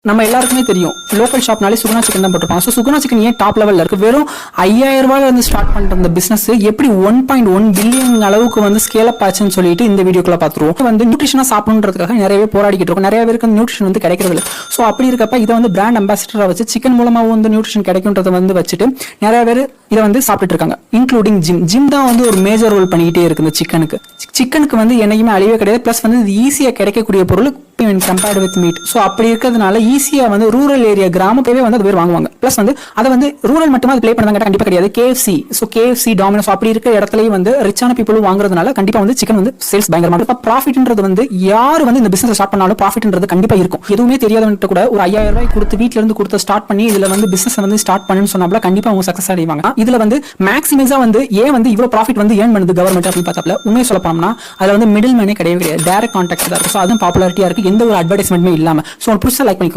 நம்ம எல்லாருக்குமே தெரியும் லோக்கல் ஷாப்னாலே சுகுணா சிக்கன் தான் போட்டிருப்பாங்க. ஸோ சுகுணா சிக்கன் ஏன் டாப் லெவலில் இருக்கு? வெறும் 5000 ரூபாயில இருந்து ஸ்டார்ட் பண்ற இந்த பிசினஸ் எப்படி 1.1 பில்லியன் அளவுக்கு வந்து ஸ்கேல் அப் ஆச்சுன்னு சொல்லிட்டு இந்த வீடியோக்குள்ள பார்த்துருவோம். வந்து நியூட்ரிஷனா சாப்பிடணுன்றதுக்காக நிறையவே போராடிக்கிட்டு இருக்கும். நிறைய பேருக்கு நியூட்ரிஷன் வந்து கிடைக்கிறது இல்லை. ஸோ அப்படி இருக்கப்ப இதை வந்து பிராண்ட் அம்பாசிடரா வச்சு சிக்கன் மூலமாக வந்து நியூட்ரிஷன் கிடைக்கும்ன்றதை வந்து வச்சுட்டு நிறைய பேர் இதை வந்து சாப்பிட்டு இருக்காங்க. இன்க்ளூடிங் ஜிம் தான் வந்து ஒரு மேஜர் ரோல் பண்ணிக்கிட்டே இருக்கு இந்த சிக்கனுக்கு வந்து என்னைக்குமே அழிவே கிடையாது. பிளஸ் வந்து இது ஈஸியா கிடைக்கக்கூடிய பொருள் கம்பேர்ட் வித் மீட். ஸோ அப்படி இருக்கிறதுனால ஈஸியா வந்து ரூரல் ஏரியா கிராமப்பவே வந்து அது பேர் வாங்குவாங்க. பிளஸ் வந்து அதை வந்து ரூரல் மட்டுமே அது பிளே பண்ணாங்க கண்டிப்பா கிடையாது. கேஎஃப்சி டாமினோஸ் அப்படி இருக்கிற இடத்துலயும் வந்து ரிச்சான பீப்புள் வாங்குறதுனால கண்டிப்பா வந்து சிக்கன் வந்து சேல்ஸ் பயங்கரமா இருக்கும். ப்ராஃபிட்ன்றது வந்து யாரு வந்து இந்த பிசினஸ் ஸ்டார்ட் பண்ணாலும் ப்ராஃபிட்ன்றது கண்டிப்பா இருக்கும். எதுவுமே தெரியாதவன்ட்டு கூட ஒரு 5000 ரூபாய் கொடுத்து வீட்டுல இருந்து கொடுத்து ஸ்டார்ட் பண்ணி இதுல வந்து பிசினஸ் வந்து ஸ்டார்ட் பண்ணுன்னு சொன்னாப்ல கண்டிப்பா அவங்க சக்சஸ் அடைவாங்க. இதுல வந்து மேக்ஸிமைஸா வந்து ஏன் வந்து இவ்வளவு ப்ராஃபிட் வந்து ஏன் பண்ணுது கவர்மெண்ட் அப்படின்னு பார்த்தாப்ல உண்மையை சொல்ல போனோம்னா அதுல வந்து மிடில் மேனே கிடையவே கிடையாது. டைரக்ட் கான்டாக்ட் தான் இருக்கு. ஸோ அதுவும் பாப்புலாரிட்டியா இருக்கு. எந்த ஒரு அட்வர்டைஸ்மெண்ட்மே இல்லாம. ஸோ புதுசா லைக் பண்ணிக்கோ.